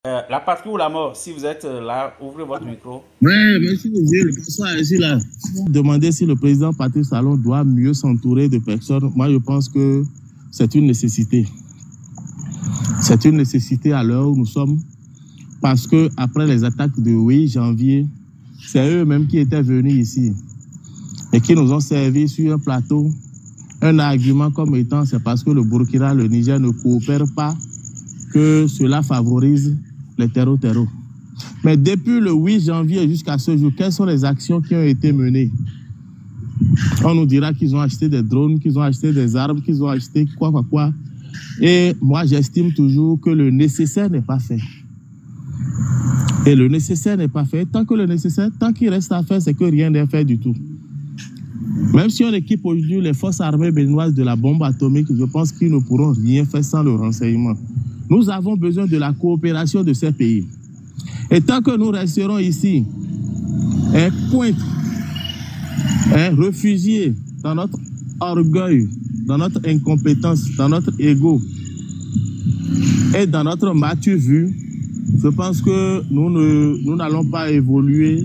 La patrie ou la mort, si vous êtes là, ouvrez votre micro. Oui, monsieur, le bonsoir, ici là. Demander si le président Patrice Talon doit mieux s'entourer de personnes, moi je pense que c'est une nécessité. C'est une nécessité à l'heure où nous sommes, parce que après les attaques de 8 janvier, c'est eux-mêmes qui étaient venus ici et qui nous ont servi sur un plateau un argument comme étant c'est parce que le Burkina, le Niger ne coopèrent pas que cela favorise les terreaux. Mais depuis le 8 janvier jusqu'à ce jour, quelles sont les actions qui ont été menées? On nous dira qu'ils ont acheté des drones, qu'ils ont acheté des armes, qu'ils ont acheté quoi. Et moi, j'estime toujours que le nécessaire n'est pas fait. Et le nécessaire n'est pas fait. Tant que le nécessaire, tant qu'il reste à faire, c'est que rien n'est fait du tout. Même si on équipe aujourd'hui les forces armées béninoises de la bombe atomique, je pense qu'ils ne pourront rien faire sans le renseignement. Nous avons besoin de la coopération de ces pays. Et tant que nous resterons ici, pointes, réfugiés dans notre orgueil, dans notre incompétence, dans notre ego et dans notre matu vue, je pense que nous n'allons pas évoluer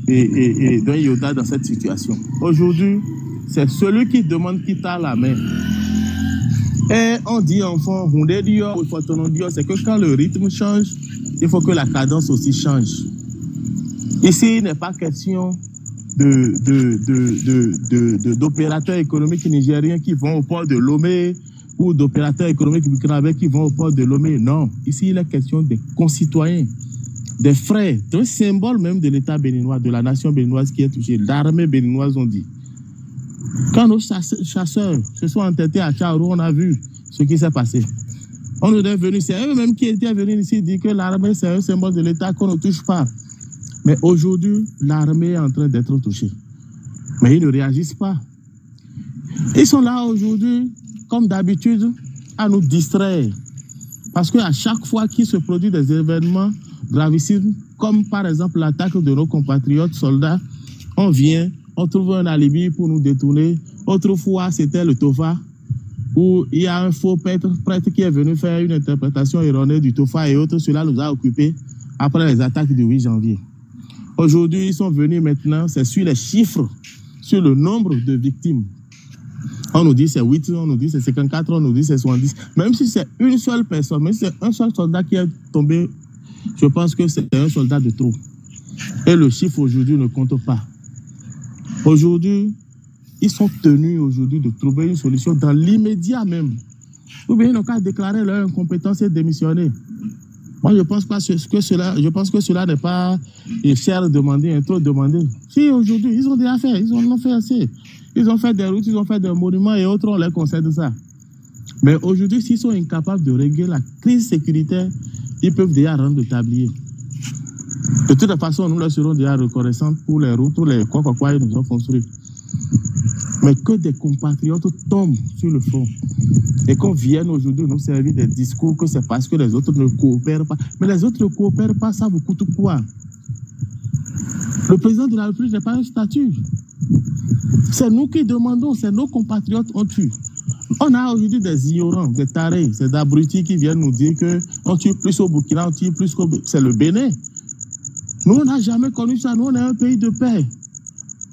d'un iota dans cette situation. Aujourd'hui, c'est celui qui demande qui t'a la main. Et on dit enfant, c'est que quand le rythme change, il faut que la cadence aussi change. Ici, il n'est pas question d'opérateurs économiques nigériens qui vont au port de Lomé ou d'opérateurs économiques burkinabés qui vont au port de Lomé. Non, ici, il est question des concitoyens, des frères, d'un symbole même de l'État béninois, de la nation béninoise qui est touchée. L'armée béninoise, on dit. Quand nos chasseurs se sont entêtés à Tchaourou, on a vu ce qui s'est passé. On est venus, c'est eux-mêmes qui étaient venus ici dire que l'armée, c'est un symbole de l'État qu'on ne touche pas. Mais aujourd'hui, l'armée est en train d'être touchée. Mais ils ne réagissent pas. Ils sont là aujourd'hui, comme d'habitude, à nous distraire. Parce qu'à chaque fois qu'il se produit des événements gravissimes, comme par exemple l'attaque de nos compatriotes soldats, on vient, on trouve un alibi pour nous détourner. Autrefois, c'était le TOFA, où il y a un faux prêtre qui est venu faire une interprétation erronée du TOFA et autres. Cela nous a occupés après les attaques du 8 janvier. Aujourd'hui, ils sont venus maintenant, c'est sur les chiffres, sur le nombre de victimes. On nous dit c'est 8, on nous dit c'est 54, on nous dit c'est 70. Même si c'est une seule personne, même si c'est un seul soldat qui est tombé, je pense que c'est un soldat de trop. Et le chiffre aujourd'hui ne compte pas. Aujourd'hui, ils sont tenus aujourd'hui de trouver une solution dans l'immédiat même. Ou bien ils n'ont qu'à déclarer leur incompétence et démissionner. Moi, je pense que cela n'est pas cher demandé, trop demandé. Si aujourd'hui, ils ont déjà fait, ils en ont fait assez. Ils ont fait des routes, ils ont fait des monuments et autres, on leur concède ça. Mais aujourd'hui, s'ils sont incapables de régler la crise sécuritaire, ils peuvent déjà rendre le tablier. De toute façon, nous leur serons déjà reconnaissants pour les routes, pour les quoi ils nous ont construits. Mais que des compatriotes tombent sur le front et qu'on vienne aujourd'hui nous servir des discours que c'est parce que les autres ne coopèrent pas. Mais les autres ne coopèrent pas, ça vous coûte quoi? Le président de la République n'est pas un statut. C'est nous qui demandons, c'est nos compatriotes on tue. On a aujourd'hui des ignorants, des tarés, des abrutis qui viennent nous dire qu'on tue plus au Burkina, on tue plus qu'au... C'est le Bénin. Nous, on n'a jamais connu ça. Nous, on est un pays de paix.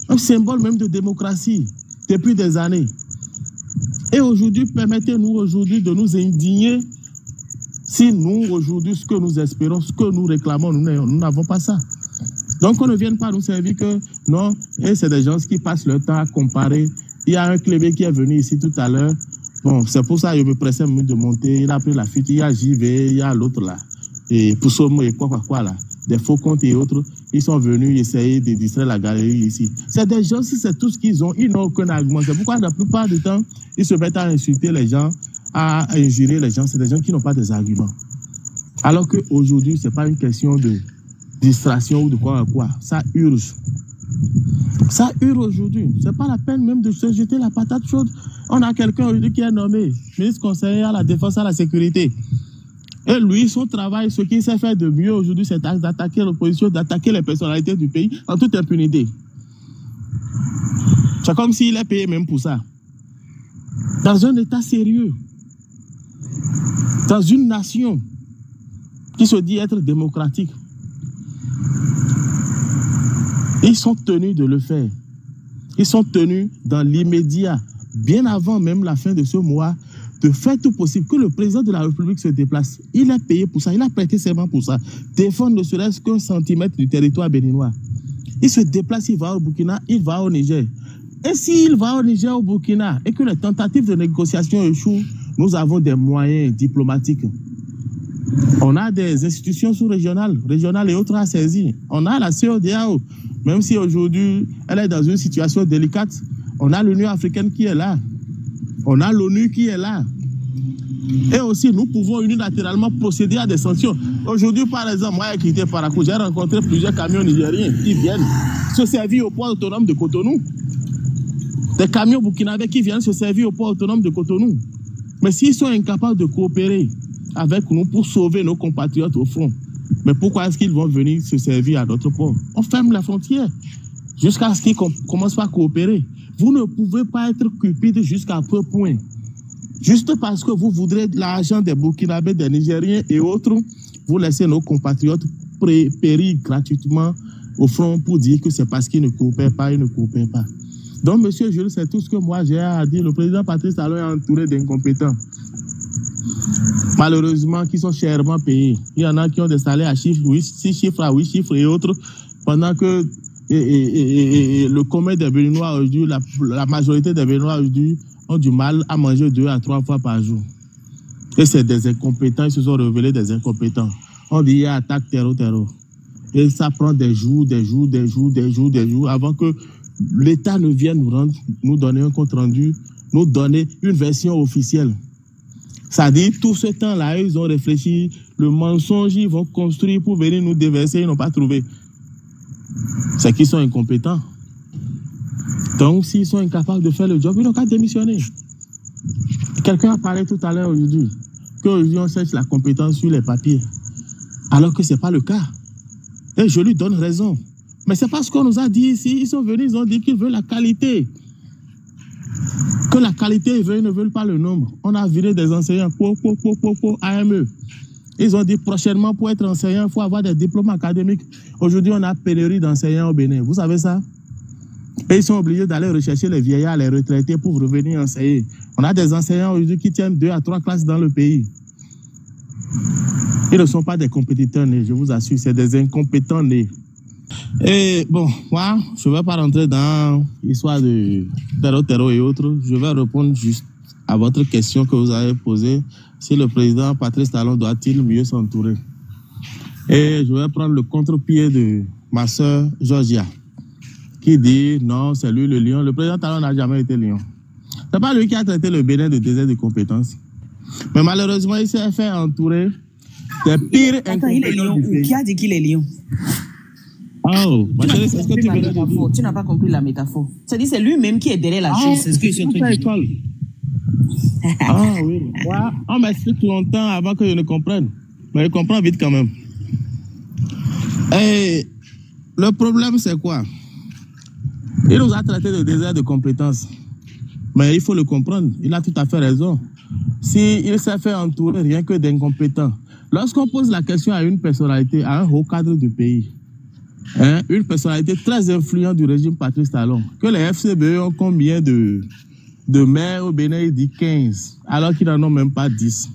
Un symbole même de démocratie depuis des années. Et aujourd'hui, permettez-nous aujourd'hui de nous indigner si nous, aujourd'hui, ce que nous espérons, ce que nous réclamons, nous n'avons pas ça. Donc, on ne vient pas nous servir que non, et c'est des gens qui passent leur temps à comparer. Il y a un clébé qui est venu ici tout à l'heure. Bon, c'est pour ça que je me pressais de monter. Il a pris la fuite. Il y a JV, il y a l'autre là. Et Poussomo et quoi là. Des faux comptes et autres. Ils sont venus essayer de distraire la galerie ici. C'est des gens, si c'est tout ce qu'ils ont, ils n'ont aucun argument. C'est pourquoi la plupart du temps, ils se mettent à insulter les gens, à injurer les gens. C'est des gens qui n'ont pas des arguments. Alors qu'aujourd'hui, ce n'est pas une question de distraction ou de quoi. Ça urge. Ça urge aujourd'hui. Ce n'est pas la peine même de se jeter la patate chaude. On a quelqu'un aujourd'hui qui est nommé ministre conseiller à la défense et à la sécurité. Et lui, son travail, ce qu'il sait faire de mieux aujourd'hui, c'est d'attaquer l'opposition, d'attaquer les personnalités du pays en toute impunité. C'est comme s'il est payé même pour ça. Dans un État sérieux, dans une nation, qui se dit être démocratique, ils sont tenus de le faire. Ils sont tenus dans l'immédiat, bien avant même la fin de ce mois, de faire tout possible que le président de la République se déplace. Il est payé pour ça, il a prêté serment pour ça. Défendre ne serait-ce qu'un centimètre du territoire béninois. Il se déplace, il va au Burkina, il va au Niger. Et s'il va au Niger, au Burkina, et que les tentatives de négociation échouent, nous avons des moyens diplomatiques. On a des institutions sous-régionales, régionales et autres à saisir. On a la CEDEAO, même si aujourd'hui elle est dans une situation délicate. On a l'Union africaine qui est là. On a l'ONU qui est là. Et aussi, nous pouvons unilatéralement procéder à des sanctions. Aujourd'hui, par exemple, moi, qui étais Parakou, j'ai rencontré plusieurs camions nigériens qui viennent se servir au port autonome de Cotonou. Des camions burkinabés qui viennent se servir au port autonome de Cotonou. Mais s'ils sont incapables de coopérer avec nous pour sauver nos compatriotes au front, mais pourquoi est-ce qu'ils vont venir se servir à d'autres ports? On ferme la frontière jusqu'à ce qu'ils commencent à coopérer. Vous ne pouvez pas être cupide jusqu'à peu point. Juste parce que vous voudrez l'argent des Burkinabés, des Nigériens et autres, vous laissez nos compatriotes périr gratuitement au front pour dire que c'est parce qu'ils ne coopèrent pas, ils ne coopèrent pas. Donc, monsieur Jules, c'est tout ce que moi j'ai à dire. Le président Patrice Talon est entouré d'incompétents. Malheureusement, qui sont chèrement payés. Il y en a qui ont des salaires à 6 chiffres à 8 chiffres et autres, pendant que le commun des Béninois aujourd'hui, la majorité des Béninois aujourd'hui ont du mal à manger 2 à 3 fois par jour. Et c'est des incompétents, ils se sont révélés des incompétents. On dit il y a attaque terreau. Et ça prend des jours avant que l'État ne vienne nous donner un compte rendu, nous donner une version officielle. Ça dit, tout ce temps-là, ils ont réfléchi, le mensonge, ils vont construire pour venir nous déverser, ils n'ont pas trouvé. C'est qu'ils sont incompétents. Donc, s'ils sont incapables de faire le job, ils n'ont qu'à démissionner. Quelqu'un a parlé tout à l'heure aujourd'hui, qu'aujourd'hui on cherche la compétence sur les papiers, alors que ce n'est pas le cas. Et je lui donne raison. Mais c'est pas ce qu'on nous a dit ici. Ils sont venus, ils ont dit qu'ils veulent la qualité. Que la qualité, ils ne veulent pas le nombre. On a viré des enseignants, AME. Ils ont dit prochainement, pour être enseignant, il faut avoir des diplômes académiques. Aujourd'hui, on a pénurie d'enseignants au Bénin. Vous savez ça? Et ils sont obligés d'aller rechercher les vieillards, les retraités pour revenir enseigner. On a des enseignants aujourd'hui qui tiennent 2 à 3 classes dans le pays. Ils ne sont pas des compétiteurs nés, je vous assure, c'est des incompétents nés. Et bon, moi, je ne vais pas rentrer dans l'histoire de terreau et autres. Je vais répondre juste à votre question que vous avez posée. Si le président Patrice Talon doit-il mieux s'entourer? Et je vais prendre le contre-pied de ma soeur Georgia, qui dit non, c'est lui le lion. Le président Talon n'a jamais été lion. Ce n'est pas lui qui a traité le Bénin de désert de compétences. Mais malheureusement, il s'est fait entourer des pires incompétents du pays. Qui a dit qu'il est lion? Oh, est-ce que tu veux dire? Tu n'as pas compris la métaphore. C'est-à-dire c'est lui-même qui est derrière la chose. C'est ce que je suis en train de dire. Ah oui. Ouais, on m'explique tout longtemps avant que je ne comprenne. Mais je comprends vite quand même. Et le problème, c'est quoi? Il nous a traité de désert de compétences. Mais il faut le comprendre. Il a tout à fait raison. S'il s'est fait entourer rien que d'incompétents. Lorsqu'on pose la question à une personnalité, à un haut cadre du pays, une personnalité très influente du régime Patrice Talon, que les FCBE ont combien de maires au Bénin? Il dit 15, alors qu'ils n'en ont même pas 10.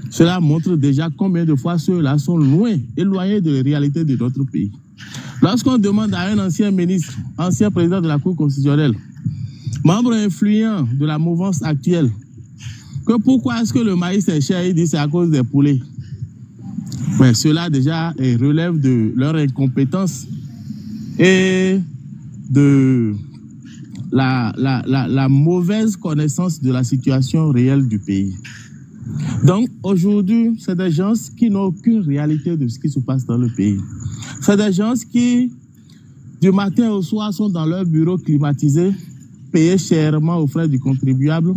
Cela montre déjà combien de fois ceux-là sont loin, éloignés de la réalité de notre pays. Lorsqu'on demande à un ancien ministre, ancien président de la Cour constitutionnelle, membre influent de la mouvance actuelle, que pourquoi est-ce que le maïs est cher, il dit c'est à cause des poulets. Mais cela déjà relève de leur incompétence et de la mauvaise connaissance de la situation réelle du pays. Donc aujourd'hui, c'est des gens qui n'ont aucune réalité de ce qui se passe dans le pays. C'est des gens qui, du matin au soir, sont dans leur bureau climatisé, payés chèrement aux frais du contribuable,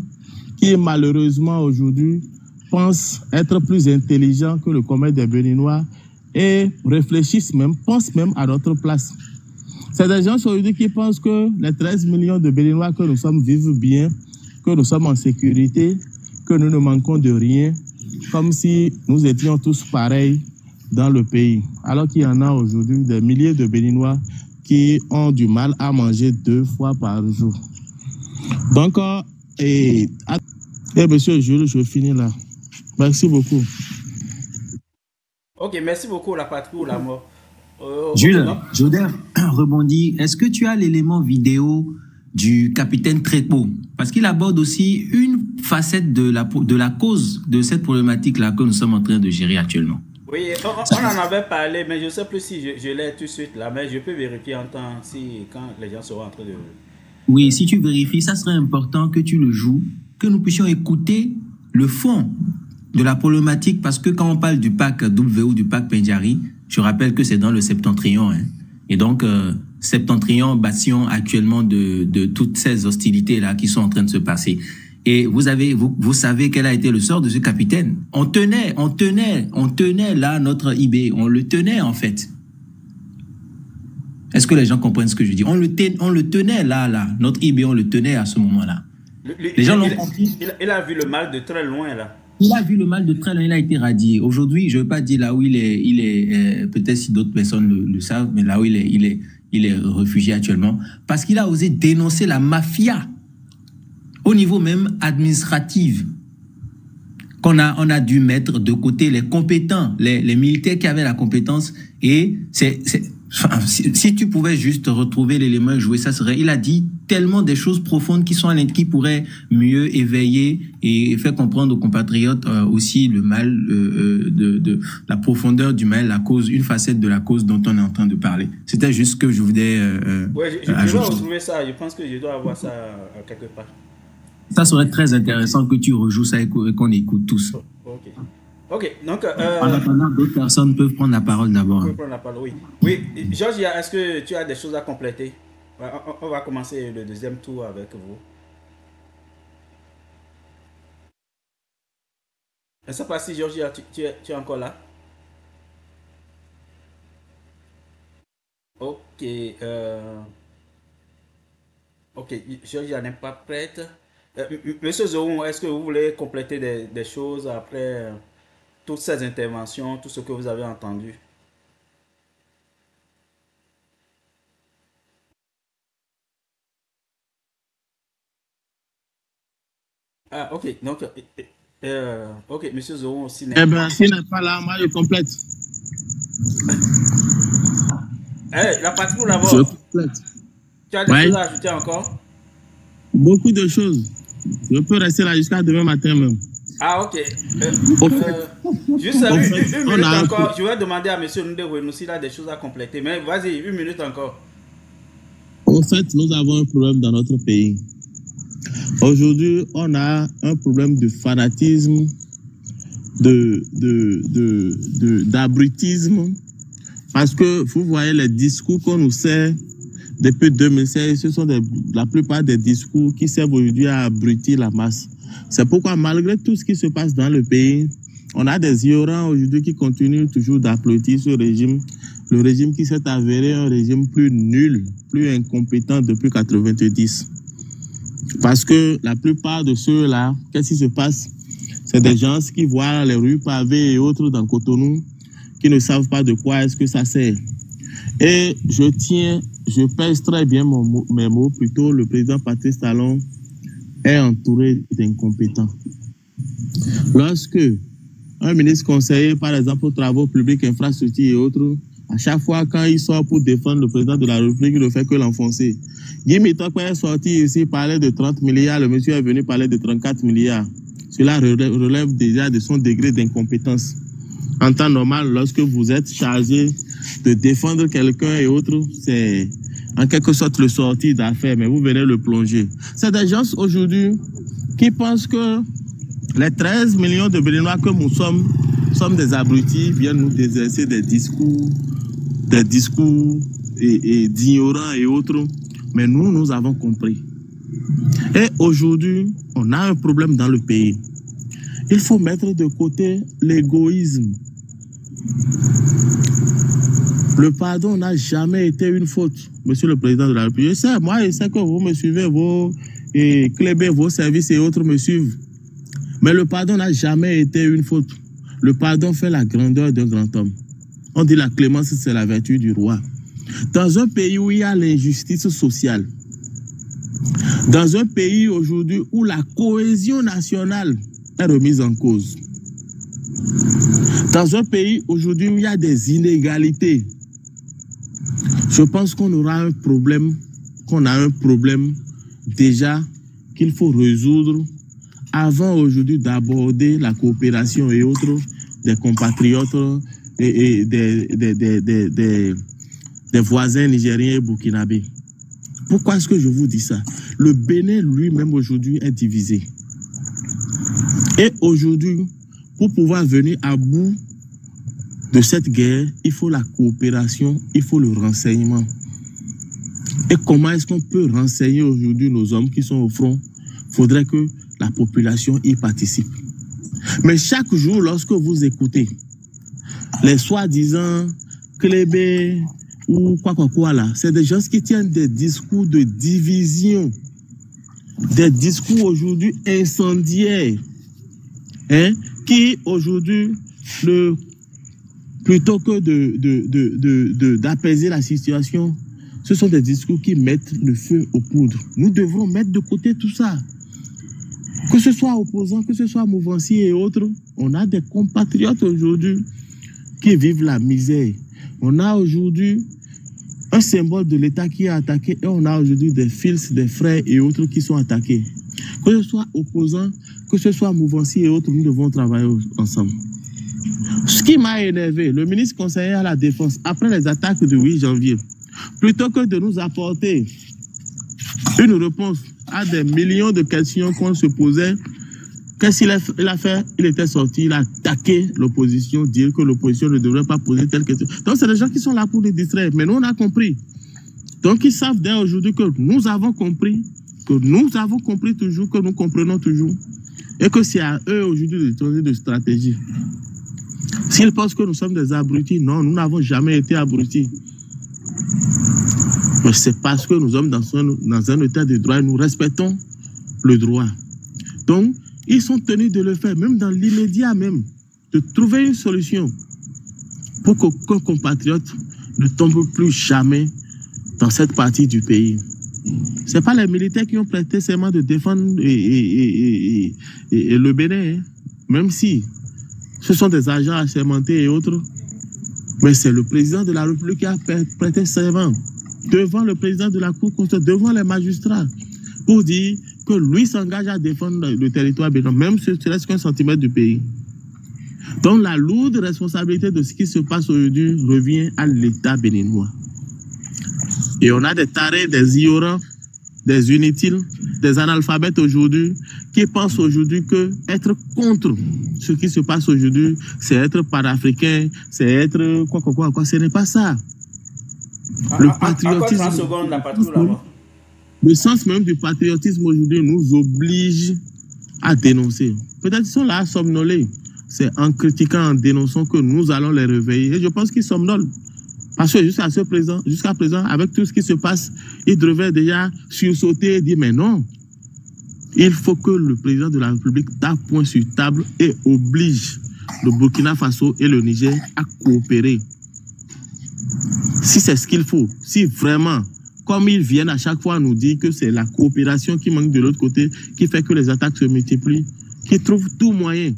qui malheureusement aujourd'hui pensent être plus intelligents que le commun des Béninois et réfléchissent même, pensent même à notre place. C'est des gens aujourd'hui qui pensent que les 13 millions de Béninois que nous sommes vivent bien, que nous sommes en sécurité, que nous ne manquons de rien, comme si nous étions tous pareils dans le pays, alors qu'il y en a aujourd'hui des milliers de Béninois qui ont du mal à manger 2 fois par jour. Donc, monsieur Jules, je finis là. Merci beaucoup. Ok, merci beaucoup, la patrouille ou la mort. Jules, Joder rebondit. Est-ce que tu as l'élément vidéo du capitaine Trépo? Parce qu'il aborde aussi une facette de la cause de cette problématique-là que nous sommes en train de gérer actuellement. Oui, on en avait parlé, mais je ne sais plus si je l'ai tout de suite là, mais je peux vérifier en temps quand les gens seront en train de... Oui, si tu vérifies, ça serait important que tu le joues, que nous puissions écouter le fond de la problématique, parce que quand on parle du PAC W ou du PAC Pendjari, je rappelle que c'est dans le Septentrion, hein. Et donc, Septentrion, bastion actuellement de toutes ces hostilités-là qui sont en train de se passer. Et vous savez quel a été le sort de ce capitaine. On tenait là notre IB, on le tenait en fait. Est-ce que les gens comprennent ce que je dis? On le tenait là, notre IB, on le tenait à ce moment-là. Les gens l'ont compris. Il a vu le mal de très loin là. Il a vu le mal de très loin, il a été radié. Aujourd'hui, je ne veux pas dire là où il est peut-être si d'autres personnes le savent, mais là où il est réfugié actuellement, parce qu'il a osé dénoncer la mafia au niveau même administratif, on a dû mettre de côté les compétents, les militaires qui avaient la compétence. Et si tu pouvais juste retrouver l'élément et jouer, ça serait... Il a dit tellement des choses profondes qui pourraient mieux éveiller et faire comprendre aux compatriotes aussi le mal, de la profondeur du mal, la cause, une facette de la cause dont on est en train de parler. C'était juste ce que je voulais je dois retrouver ça. Je pense que je dois avoir ça quelque part. Ça serait très intéressant que tu rejoues ça et qu'on écoute tous. Ok, donc... En attendant, d'autres personnes peuvent prendre la parole d'abord. Oui, Georgia, est-ce que tu as des choses à compléter? On va commencer le deuxième tour avec vous. Je ne sais pas si Georgia, tu es encore là? Ok. Ok, Georgia n'est pas prête. Monsieur Zoum, est-ce que vous voulez compléter des choses après toutes ces interventions, tout ce que vous avez entendu? Ah, ok. Donc, ok, monsieur Zoum aussi. Eh bien, s'il n'est pas là, moi, je complète. La patrouille là-bas. Je complète. Tu as des choses à ajouter encore? Beaucoup de choses. Je peux rester là jusqu'à demain matin même. Ah, ok. Juste une minute encore. Je vais demander à monsieur Ndewenu s'il a des choses à compléter. Mais vas-y, 1 minute encore. En fait, nous avons un problème dans notre pays. Aujourd'hui, on a un problème de fanatisme, d'abrutisme. Parce que vous voyez les discours qu'on nous sert depuis 2016, ce sont la plupart des discours qui servent aujourd'hui à abrutir la masse. C'est pourquoi, malgré tout ce qui se passe dans le pays, on a des ignorants aujourd'hui qui continuent toujours d'applaudir ce régime, le régime qui s'est avéré un régime plus nul, plus incompétent depuis 1990. Parce que la plupart de ceux-là, qu'est-ce qui se passe? C'est des gens qui voient les rues pavées et autres dans Cotonou, qui ne savent pas de quoi est-ce que ça sert. Et je pèse très bien mes mots, plutôt le président Patrice Talon est entouré d'incompétents. Lorsque un ministre conseiller, par exemple, aux travaux publics, infrastructures et autres, à chaque fois quand il sort pour défendre le président de la République, il ne fait que l'enfoncer. Guy Mitokwe est sorti ici, parlait de 30 milliards, le monsieur est venu parler de 34 milliards. Cela relève déjà de son degré d'incompétence. En temps normal, lorsque vous êtes chargé de défendre quelqu'un et autres, c'est en quelque sorte le sortir d'affaires, mais vous venez le plonger. C'est des gens aujourd'hui qui pensent que les 13 millions de Béninois que nous sommes des abrutis, viennent nous exercer des discours et d'ignorants et autres. Mais nous avons compris. Et aujourd'hui, on a un problème dans le pays. Il faut mettre de côté l'égoïsme. Le pardon n'a jamais été une faute, monsieur le président de la République. Je sais que vous me suivez, vos services et autres me suivent. Mais le pardon n'a jamais été une faute. Le pardon fait la grandeur d'un grand homme. On dit la clémence, c'est la vertu du roi. Dans un pays où il y a l'injustice sociale, dans un pays aujourd'hui où la cohésion nationale est remise en cause, dans un pays aujourd'hui où il y a des inégalités, je pense qu'on aura un problème, déjà qu'il faut résoudre avant aujourd'hui d'aborder la coopération et autres des compatriotes et des voisins nigériens et burkinabés. Pourquoi est-ce que je vous dis ça? Le Bénin lui-même aujourd'hui est divisé. Et aujourd'hui, pour pouvoir venir à bout de cette guerre, il faut la coopération, il faut le renseignement. Et comment est-ce qu'on peut renseigner aujourd'hui nos hommes qui sont au front? Il faudrait que la population y participe. Mais chaque jour, lorsque vous écoutez les soi-disant Klébé ou quoi là, c'est des gens qui tiennent des discours de division, des discours aujourd'hui incendiaires, qui aujourd'hui, plutôt que d'apaiser la situation, ce sont des discours qui mettent le feu aux poudres. Nous devrons mettre de côté tout ça. Que ce soit opposants, que ce soit mouvanciers et autres, on a des compatriotes aujourd'hui qui vivent la misère. On a aujourd'hui un symbole de l'État qui est attaqué et on a aujourd'hui des fils, des frères et autres qui sont attaqués. Que ce soit opposants, que ce soit mouvanciers et autres, nous devons travailler ensemble. Ce qui m'a énervé, le ministre conseiller à la Défense, après les attaques du 8 janvier, plutôt que de nous apporter une réponse à des millions de questions qu'on se posait, qu'est-ce qu'il a fait? Il était sorti, il a attaqué l'opposition, dire que l'opposition ne devrait pas poser telle question. Donc c'est des gens qui sont là pour nous distraire, mais nous on a compris. Donc ils savent dès aujourd'hui que nous avons compris toujours, que nous comprenons toujours, et que c'est à eux aujourd'hui de changer de stratégie. S'ils pensent que nous sommes des abrutis, non, nous n'avons jamais été abrutis. Mais c'est parce que nous sommes dans un état de droit et nous respectons le droit. Donc, ils sont tenus de le faire, même dans l'immédiat même, de trouver une solution pour qu'aucun compatriote ne tombe plus jamais dans cette partie du pays. Ce n'est pas les militaires qui ont prêté serment de défendre et le Bénin, même si ce sont des agents assermentés et autres, mais c'est le président de la République qui a prêté serment devant le président de la Cour constitutionnelle, devant les magistrats, pour dire que lui s'engage à défendre le territoire bénin, même si ce reste qu'un centimètre du pays. Donc la lourde responsabilité de ce qui se passe aujourd'hui revient à l'État béninois. Et on a des tarés, des ignorants, des inutiles, des analphabètes aujourd'hui, qui pensent aujourd'hui que être contre ce qui se passe aujourd'hui, c'est être panafricain, c'est être quoi. Ce n'est pas ça. Le patriotisme, le sens même du patriotisme aujourd'hui nous oblige à dénoncer. Peut-être qu'ils sont là à somnoler. C'est en critiquant, en dénonçant que nous allons les réveiller. Et je pense qu'ils somnolent. Parce que jusqu'à présent, avec tout ce qui se passe, ils devraient déjà sursauter et dire mais non. Il faut que le président de la République tape point sur table et oblige le Burkina Faso et le Niger à coopérer. Si c'est ce qu'il faut, si vraiment, comme ils viennent à chaque fois nous dire que c'est la coopération qui manque de l'autre côté, qui fait que les attaques se multiplient, qui trouvent tout moyen,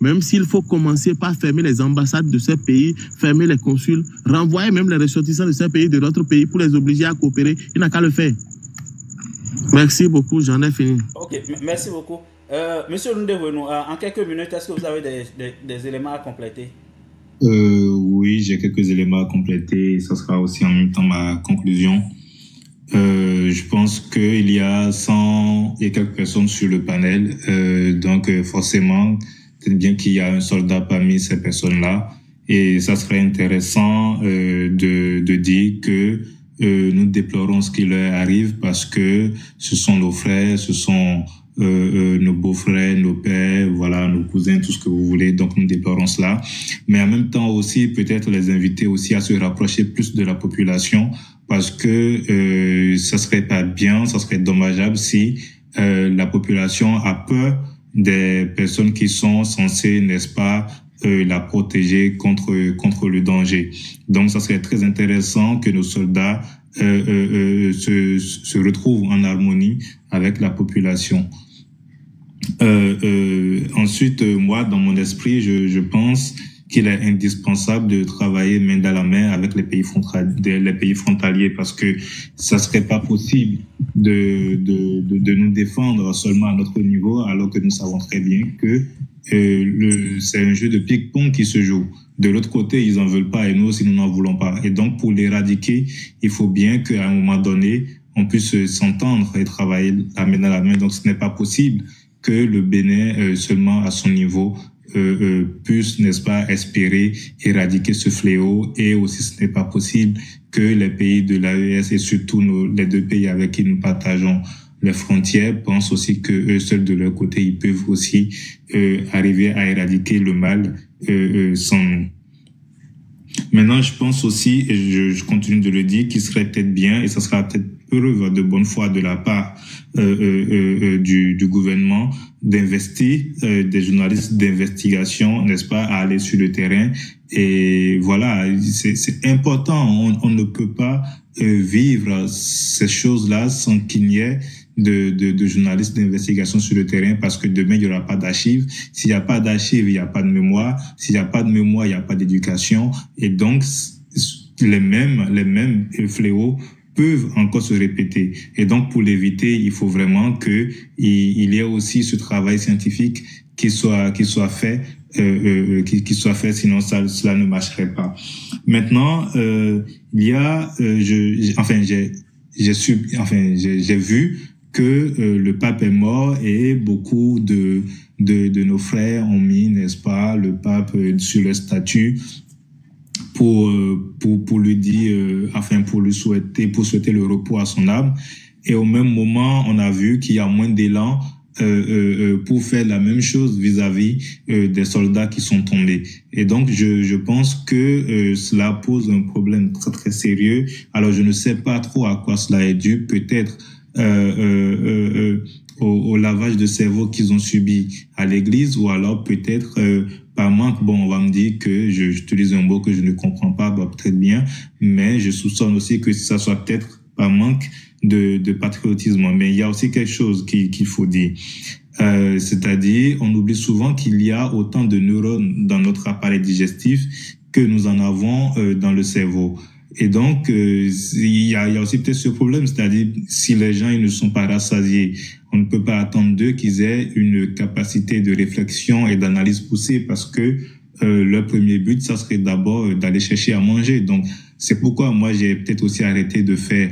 même s'il faut commencer par fermer les ambassades de ces pays, fermer les consuls, renvoyer même les ressortissants de ces pays de notre pays pour les obliger à coopérer, il n'a qu'à le faire. Merci beaucoup, j'en ai fini. Ok, merci beaucoup. Monsieur Ndevenu, en quelques minutes, est-ce que vous avez des éléments à compléter? Oui, j'ai quelques éléments à compléter. Ça sera aussi en même temps ma conclusion. Je pense qu'il y a 100 et quelques personnes sur le panel. Donc, forcément, peut-être bien qu'il y a un soldat parmi ces personnes-là. Et ça serait intéressant de dire que nous déplorons ce qui leur arrive parce que ce sont nos frères, ce sont nos beaux-frères, nos pères, voilà, nos cousins, tout ce que vous voulez. Donc, nous déplorons cela. Mais en même temps aussi, peut-être les inviter aussi à se rapprocher plus de la population parce que ça serait pas bien, ça serait dommageable si la population a peur des personnes qui sont censées, n'est-ce pas, la protéger contre le danger. Donc, ça serait très intéressant que nos soldats se retrouvent en harmonie avec la population. Ensuite, moi, dans mon esprit, je pense qu'il est indispensable de travailler main dans la main avec les pays frontaliers, parce que ça serait pas possible de nous défendre seulement à notre niveau, alors que nous savons très bien que c'est un jeu de ping-pong qui se joue. De l'autre côté, ils en veulent pas et nous aussi, nous n'en voulons pas. Et donc, pour l'éradiquer, il faut bien qu'à un moment donné, on puisse s'entendre et travailler la main dans la main. Donc, ce n'est pas possible que le Bénin, seulement à son niveau, puisse, n'est-ce pas, espérer éradiquer ce fléau. Et aussi, ce n'est pas possible que les pays de l'AES et surtout les deux pays avec qui nous partageons les frontières pensent aussi que eux seuls de leur côté, ils peuvent aussi arriver à éradiquer le mal sans nous. Maintenant, je pense aussi, et je continue de le dire, qu'il serait peut-être bien, et ça sera peut-être preuve de bonne foi de la part du gouvernement, d'investir des journalistes d'investigation, n'est-ce pas, à aller sur le terrain. Et voilà, c'est important. On ne peut pas vivre ces choses-là sans qu'il n'y ait de journalistes d'investigation sur le terrain, parce que demain, il n'y aura pas d'archives. S'il n'y a pas d'archives, il n'y a pas de mémoire. S'il n'y a pas de mémoire, il n'y a pas d'éducation. Et donc, les mêmes fléaux peuvent encore se répéter. Et donc, pour l'éviter, il faut vraiment que il y ait aussi ce travail scientifique qui soit fait, sinon cela ne marcherait pas. Maintenant, il y a, j'ai vu que le pape est mort et beaucoup de nos frères ont mis, n'est-ce pas, le pape sur le statut pour lui dire, pour souhaiter le repos à son âme. Et au même moment, on a vu qu'il y a moins d'élan pour faire la même chose vis-à-vis des soldats qui sont tombés. Et donc, je pense que cela pose un problème très très sérieux. Alors, je ne sais pas trop à quoi cela est dû. Peut-être au lavage de cerveau qu'ils ont subi à l'église, ou alors peut-être par manque. Bon, on va me dire que j'utilise un mot que je ne comprends pas, peut-être bien, mais je soupçonne aussi que ça soit peut-être par manque de patriotisme. Mais il y a aussi quelque chose qu'il faut dire. C'est-à-dire, on oublie souvent qu'il y a autant de neurones dans notre appareil digestif que nous en avons dans le cerveau. Et donc, il y a aussi peut-être ce problème, c'est-à-dire, si les gens ils ne sont pas rassasiés, on ne peut pas attendre d'eux qu'ils aient une capacité de réflexion et d'analyse poussée, parce que leur premier but, ça serait d'abord d'aller chercher à manger. Donc, c'est pourquoi moi, j'ai peut-être aussi arrêté de faire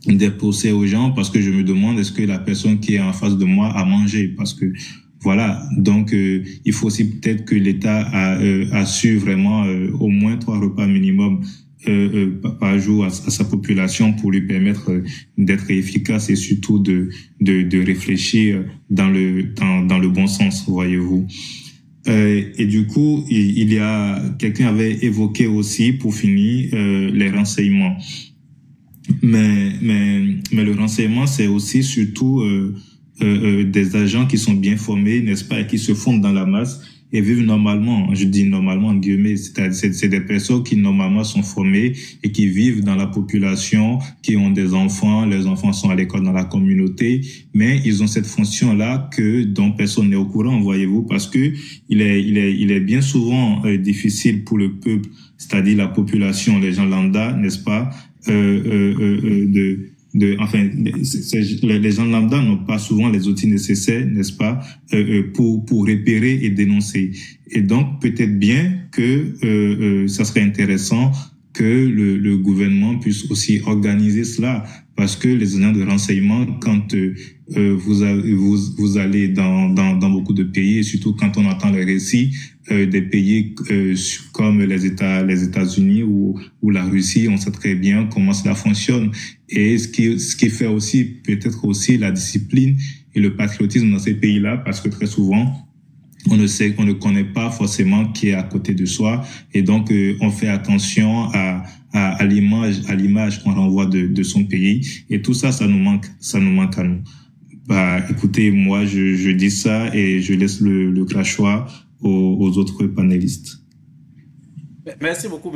des procès aux gens, parce que je me demande, est-ce que la personne qui est en face de moi a mangé? Parce que voilà, donc il faut aussi peut-être que l'État assure vraiment au moins 3 repas minimum par jour à sa population, pour lui permettre d'être efficace et surtout de réfléchir dans le bon sens, voyez-vous. Et du coup, quelqu'un avait évoqué aussi, pour finir, les renseignements. Mais le renseignement, c'est aussi surtout des agents qui sont bien formés, n'est-ce pas, et qui se fondent dans la masse et vivent normalement. Je dis normalement en guillemets, c'est des personnes qui normalement sont formées et qui vivent dans la population, qui ont des enfants, les enfants sont à l'école dans la communauté, mais ils ont cette fonction-là dont personne n'est au courant, voyez-vous, parce que il est bien souvent difficile pour le peuple, c'est-à-dire la population, les gens lambda, n'est-ce pas, les gens lambda n'ont pas souvent les outils nécessaires, n'est-ce pas, pour repérer et dénoncer. Et donc, peut-être bien que ça serait intéressant que le gouvernement puisse aussi organiser cela, parce que les agents de renseignement, quand vous allez dans beaucoup de pays, et surtout quand on entend les récits des pays comme les États-Unis ou la Russie, on sait très bien comment cela fonctionne. Et ce qui fait aussi peut-être aussi la discipline et le patriotisme dans ces pays-là, parce que très souvent on ne connaît pas forcément qui est à côté de soi, et donc on fait attention à l'image qu'on renvoie de son pays, et tout ça, ça nous manque à nous. Écoutez, moi je dis ça et je laisse le crachoir aux autres panélistes. Merci beaucoup.